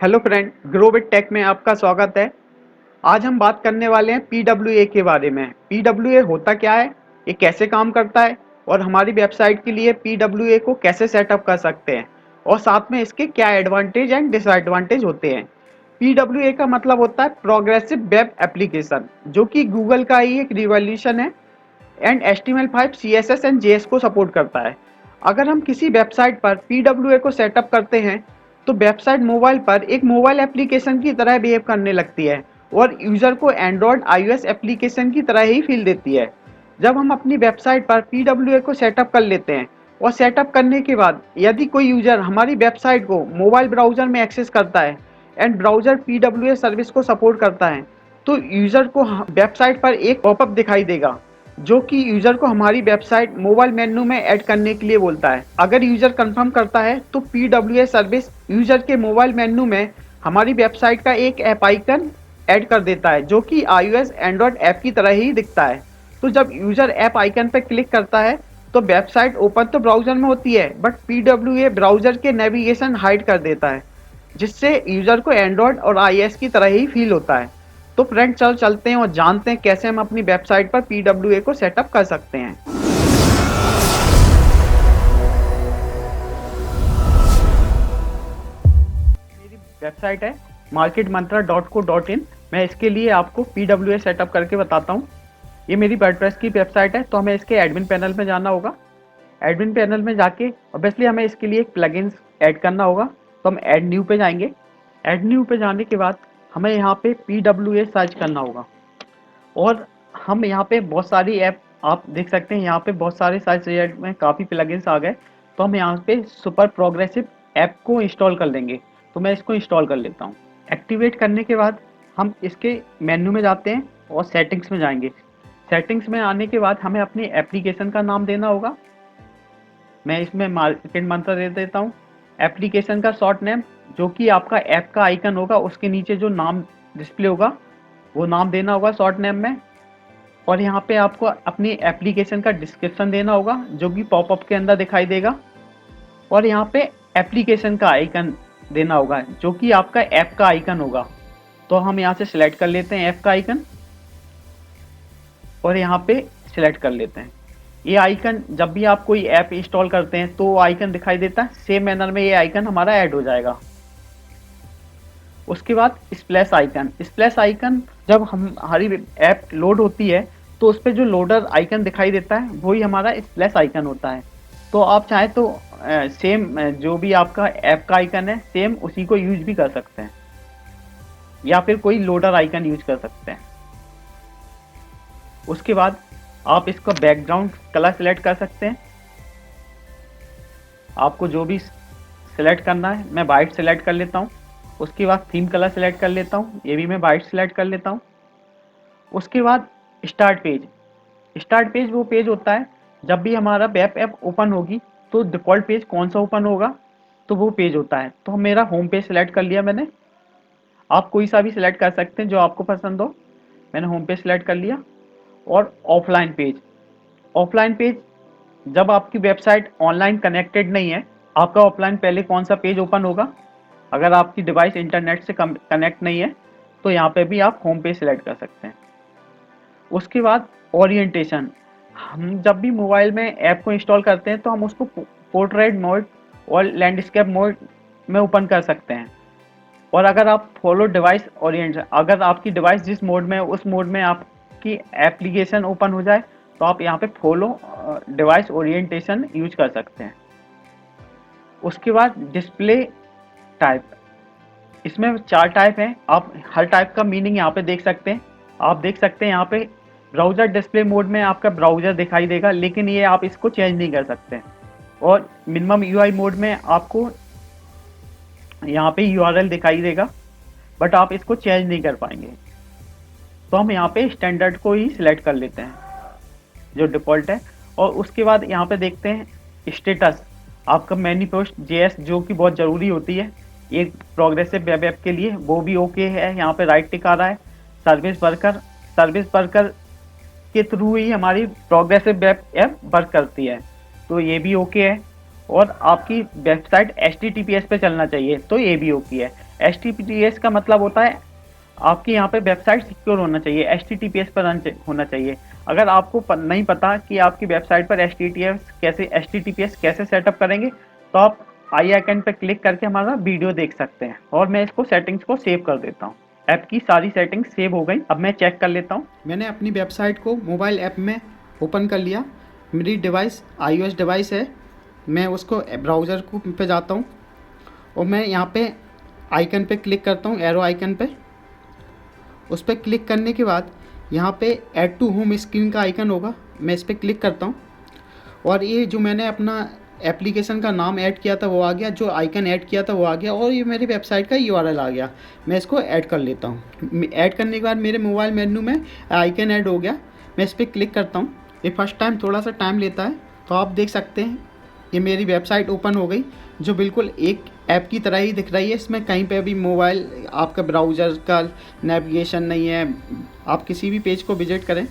Hello friend, ग्रोविट take में आपका स्वागत है। आज हम बात करने वाले हैं पीडब्ल्यूए के बारे में। पीडब्ल्यूए होता क्या है, ये कैसे काम करता है और हमारी वेबसाइट के लिए पीडब्ल्यूए को कैसे सेटअप कर सकते हैं और साथ में इसके क्या एडवांटेज एंड डिसएडवांटेज होते हैं। पीडब्ल्यूए का मतलब होता है प्रोग्रेसिव वेब एप्लीकेशन, जो कि गूगल का ही एक रिवॉल्यूशन है and HTML5, CSS and JS को सपोर्ट करता है। अगर हम किसी वेबसाइट पर पीडब्ल्यूए को सेटअप करते हैं तो वेबसाइट मोबाइल पर एक मोबाइल एप्लीकेशन की तरह बिहेव करने लगती है और यूज़र को एंड्रॉयड iOS एप्लीकेशन की तरह ही फील देती है। जब हम अपनी वेबसाइट पर पीडब्ल्यूए को सेटअप कर लेते हैं और सेटअप करने के बाद यदि कोई यूज़र हमारी वेबसाइट को मोबाइल ब्राउज़र में एक्सेस करता है एंड ब्राउज़र पीडब्ल्यूए सर्विस को सपोर्ट करता है, तो यूज़र को वेबसाइट पर एक पॉपअप दिखाई देगा जो कि यूज़र को हमारी वेबसाइट मोबाइल मेन्यू में ऐड करने के लिए बोलता है। अगर यूज़र कंफर्म करता है तो पीडब्ल्यूए सर्विस यूज़र के मोबाइल मेन्यू में हमारी वेबसाइट का एक ऐप आइकन ऐड कर देता है जो कि iOS एंड्रॉयड ऐप की तरह ही दिखता है। तो जब यूज़र ऐप आइकन पर क्लिक करता है तो वेबसाइट ओपन तो ब्राउज़र में होती है, बट पीडब्ल्यूए ब्राउज़र के नेविगेशन हाइड कर देता है, जिससे यूज़र को एंड्रॉयड और iOS की तरह ही फील होता है। तो फ्रेंड, चलते हैं और जानते हैं कैसे हम अपनी वेबसाइट पर पीडब्ल्यूए को सेटअप कर सकते हैं। मेरी वेबसाइट है marketmantra.co.in। मैं इसके लिए आपको पीडब्ल्यूए सेटअप करके बताता हूँ। ये मेरी वर्डप्रेस की वेबसाइट है, तो हमें इसके एडमिन पैनल में जाना होगा। एडमिन पैनल में जाके ऑब्वियसली हमें इसके लिए एक प्लगइन्स ऐड करना होगा, तो हम ऐड न्यू पे जाएंगे। ऐड न्यू पे जाने के बाद हमें यहाँ पे पीडब्ल्यूए सर्च करना होगा और हम यहाँ पे बहुत सारी ऐप आप देख सकते हैं। यहाँ पे बहुत सारे सर्च रिजल्ट में काफ़ी प्लगइन्स आ गए, तो हम यहाँ पे सुपर प्रोग्रेसिव ऐप को इंस्टॉल कर लेंगे। तो मैं इसको इंस्टॉल कर लेता हूँ। एक्टिवेट करने के बाद हम इसके मेन्यू में जाते हैं और सेटिंग्स में जाएंगे। सेटिंग्स में आने के बाद हमें अपनी एप्लीकेशन का नाम देना होगा। मैं इसमें मार्केट मंत्र दे देता हूँ। एप्लीकेशन का शॉर्ट नेम, जो कि आपका ऐप का आइकन होगा उसके नीचे जो नाम डिस्प्ले होगा वो नाम देना होगा शॉर्ट नेम में। और यहाँ पे आपको अपनी एप्लीकेशन का डिस्क्रिप्शन देना होगा जो कि पॉपअप के अंदर दिखाई देगा। और यहाँ पे एप्लीकेशन का आइकन देना होगा जो कि आपका ऐप का आइकन होगा। तो हम यहाँ से सिलेक्ट कर लेते हैं ऐप का आइकन और यहाँ पे सिलेक्ट कर लेते हैं। ये आइकन जब भी आप कोई ऐप इंस्टॉल करते हैं तो आइकन दिखाई देता है, सेम मैनर में ये आइकन हमारा ऐड हो जाएगा। उसके बाद स्प्लैश आइकन। स्प्लैश आइकन जब हमारी ऐप लोड होती है तो उस पर जो लोडर आइकन दिखाई देता है वही हमारा स्प्लैश आइकन होता है। तो आप चाहें तो सेम जो भी आपका ऐप का आइकन है सेम उसी को यूज भी कर सकते हैं, या फिर कोई लोडर आइकन यूज कर सकते हैं। उसके बाद आप इसका बैकग्राउंड कलर सेलेक्ट कर सकते हैं। आपको जो भी सिलेक्ट करना है, मैं वाइट सेलेक्ट कर लेता हूँ। उसके बाद थीम कलर सेलेक्ट कर लेता हूँ, ये भी मैं वाइट सेलेक्ट कर लेता हूँ। उसके बाद स्टार्ट पेज। स्टार्ट पेज वो पेज होता है जब भी हमारा वेब ऐप ओपन होगी तो डिफ़ॉल्ट पेज कौन सा ओपन होगा, तो वो पेज होता है। तो मेरा होम पेज सेलेक्ट कर लिया मैंने। आप कोई सा भी सिलेक्ट कर सकते हैं जो आपको पसंद हो। मैंने होम पेज सेलेक्ट कर लिया। और ऑफलाइन पेज। ऑफलाइन पेज जब आपकी वेबसाइट ऑनलाइन कनेक्टेड नहीं है, आपका ऑफलाइन पहले कौन सा पेज ओपन होगा। अगर आपकी डिवाइस इंटरनेट से कनेक्ट नहीं है तो यहाँ पे भी आप होम पेज सेलेक्ट कर सकते हैं। उसके बाद ओरिएंटेशन। हम जब भी मोबाइल में ऐप को इंस्टॉल करते हैं तो हम उसको पोर्ट्रेट मोड और लैंडस्केप मोड में ओपन कर सकते हैं। और अगर आप फॉलो डिवाइस ओरिएंटेशन, अगर आपकी डिवाइस जिस मोड में है उस मोड में आपकी एप्लीकेशन ओपन हो जाए तो आप यहाँ पे फॉलो डिवाइस ओरिएंटेशन यूज कर सकते हैं। उसके बाद डिस्प्ले टाइप। इसमें 4 टाइप हैं, आप हर टाइप का मीनिंग यहाँ पे देख सकते हैं। आप देख सकते हैं यहाँ पे ब्राउज़र डिस्प्ले मोड में आपका ब्राउज़र दिखाई देगा, लेकिन ये आप इसको चेंज नहीं कर सकते। और मिनिमम यूआई मोड में आपको यहाँ पे यूआरएल दिखाई देगा, बट आप इसको चेंज नहीं कर पाएंगे। तो हम यहाँ पे स्टैंडर्ड को ही सिलेक्ट कर लेते हैं जो डिफ़ॉल्ट है। और उसके बाद यहाँ पे देखते हैं स्टेटस। आपका मैनिफेस्ट जेएस जो कि बहुत ज़रूरी होती है एक प्रोग्रेसिव वेब ऐप के लिए, वो भी ओके है। यहाँ पे राइट टिक आ रहा है। सर्विस वर्कर के थ्रू ही हमारी प्रोग्रेसिव वेब ऐप वर्क करती है, तो ये भी ओके है। और आपकी वेबसाइट HTTPS पे चलना चाहिए, तो ये भी ओके है। HTTPS का मतलब होता है आपके यहाँ पे वेबसाइट सिक्योर होना चाहिए, HTTPS पर रन होना चाहिए। अगर आपको नहीं पता कि आपकी वेबसाइट पर HTTPS कैसे सेटअप करेंगे, तो आप आई आइकन पर क्लिक करके हमारा वीडियो देख सकते हैं। और मैं इसको सेटिंग्स को सेव कर देता हूँ। ऐप की सारी सेटिंग्स सेव हो गई। अब मैं चेक कर लेता हूँ। मैंने अपनी वेबसाइट को मोबाइल ऐप में ओपन कर लिया। मेरी डिवाइस iOS डिवाइस है। मैं उसको ब्राउज़र को पे जाता हूँ और मैं यहाँ पे आइकन पे क्लिक करता हूँ, एरो आइकन पे। उस पर क्लिक करने के बाद यहाँ पे ऐड टू होम स्क्रीन का आइकन होगा, मैं इस पर क्लिक करता हूँ और ये जो मैंने अपना एप्लीकेशन का नाम ऐड किया था वो आ गया, जो आइकन ऐड किया था वो आ गया और ये मेरी वेबसाइट का URL आ गया। मैं इसको ऐड कर लेता हूँ। ऐड करने के बाद मेरे मोबाइल मेन्यू में आइकन ऐड हो गया। मैं इस पर क्लिक करता हूँ। ये फर्स्ट टाइम थोड़ा सा टाइम लेता है, तो आप देख सकते हैं ये मेरी वेबसाइट ओपन हो गई, जो बिल्कुल एक ऐप की तरह ही दिख रही है। इसमें कहीं पे भी मोबाइल आपका ब्राउज़र का नेविगेशन नहीं है। आप किसी भी पेज को विजिट करें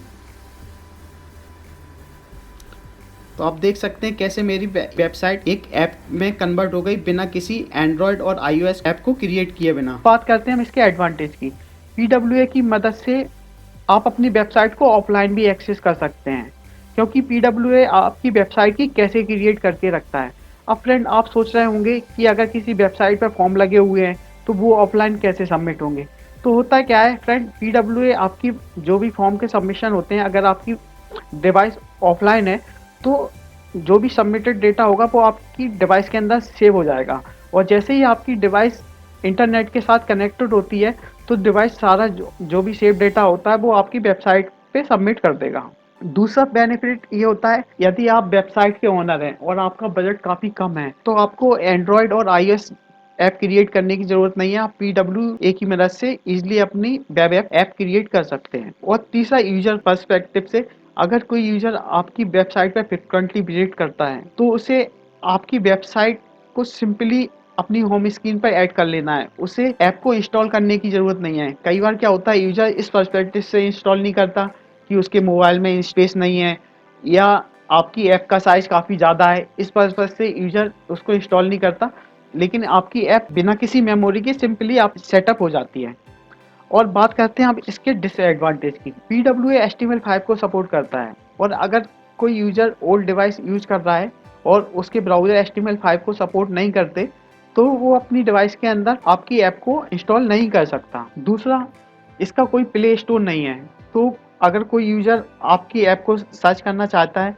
तो आप देख सकते हैं कैसे मेरी वेबसाइट एक ऐप में कन्वर्ट हो गई बिना किसी एंड्रॉयड और iOS ऐप को क्रिएट किए बिना। बात करते हैं हम इसके एडवांटेज की। PWA की मदद से आप अपनी वेबसाइट को ऑफलाइन भी एक्सेस कर सकते हैं, क्योंकि PWA आपकी वेबसाइट की कैसे क्रिएट करके रखता है। अब फ्रेंड, आप सोच रहे होंगे कि अगर किसी वेबसाइट पर फॉर्म लगे हुए हैं तो वो ऑफलाइन कैसे सबमिट होंगे। तो होता क्या है फ्रेंड, PWA आपकी जो भी फॉर्म के सबमिशन होते हैं, अगर आपकी डिवाइस ऑफलाइन है तो जो भी सबमिटेड डेटा होगा वो आपकी डिवाइस के अंदर सेव हो जाएगा। और जैसे ही आपकी डिवाइस इंटरनेट के साथ कनेक्टेड होती है तो डिवाइस सारा जो भी सेव डेटा होता है वो आपकी वेबसाइट पे सबमिट कर देगा। दूसरा बेनिफिट ये होता है, यदि आप वेबसाइट के ओनर हैं और आपका बजट काफ़ी कम है तो आपको एंड्रॉयड और iOS ऐप क्रिएट करने की ज़रूरत नहीं है। आप PWA की मदद से इजीली अपनी वेब ऐप क्रिएट कर सकते हैं। और तीसरा, यूजर पर्सपेक्टिव से, अगर कोई यूजर आपकी वेबसाइट पर फ्रिक्वेंटली विजिट करता है तो उसे आपकी वेबसाइट को सिंपली अपनी होम स्क्रीन पर ऐड कर लेना है। उसे ऐप को इंस्टॉल करने की ज़रूरत नहीं है। कई बार क्या होता है, यूजर इस पर्सपेक्टिव से इंस्टॉल नहीं करता कि उसके मोबाइल में स्पेस नहीं है या आपकी ऐप का साइज़ काफ़ी ज़्यादा है। इस पर्पज़ से यूजर उसको इंस्टॉल नहीं करता, लेकिन आपकी ऐप बिना किसी मेमोरी के सिंपली आप सेटअप हो जाती है। और बात करते हैं अब इसके डिसएडवांटेज की। PWA HTML5 को सपोर्ट करता है, और अगर कोई यूजर ओल्ड डिवाइस यूज कर रहा है और उसके ब्राउज़र HTML5 को सपोर्ट नहीं करते तो वो अपनी डिवाइस के अंदर आपकी ऐप को इंस्टॉल नहीं कर सकता। दूसरा, इसका कोई प्ले स्टोर नहीं है, तो अगर कोई यूजर आपकी ऐप को सर्च करना चाहता है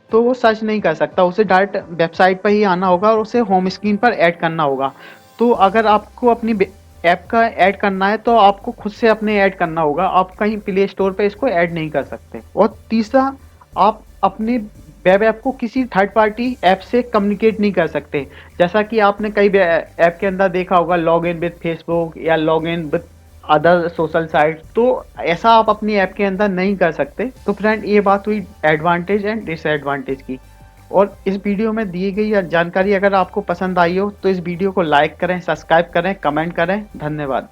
तो वो सर्च नहीं कर सकता। उसे डायरेक्ट वेबसाइट पर ही आना होगा और उसे होम स्क्रीन पर ऐड करना होगा। तो अगर आपको अपनी ऐप का ऐड करना है तो आपको खुद से अपने ऐड करना होगा, आप कहीं प्ले स्टोर पे इसको ऐड नहीं कर सकते। और तीसरा, आप अपने वेब ऐप को किसी थर्ड पार्टी ऐप से कम्युनिकेट नहीं कर सकते। जैसा कि आपने कई ऐप के अंदर देखा होगा, लॉग इन विद फेसबुक या log in with other social site, तो ऐसा आप अपनी ऐप के अंदर नहीं कर सकते। तो फ्रेंड, ये बात हुई एडवांटेज एंड डिसएडवांटेज की। और इस वीडियो में दी गई जानकारी अगर आपको पसंद आई हो तो इस वीडियो को लाइक करें, सब्सक्राइब करें, कमेंट करें। धन्यवाद।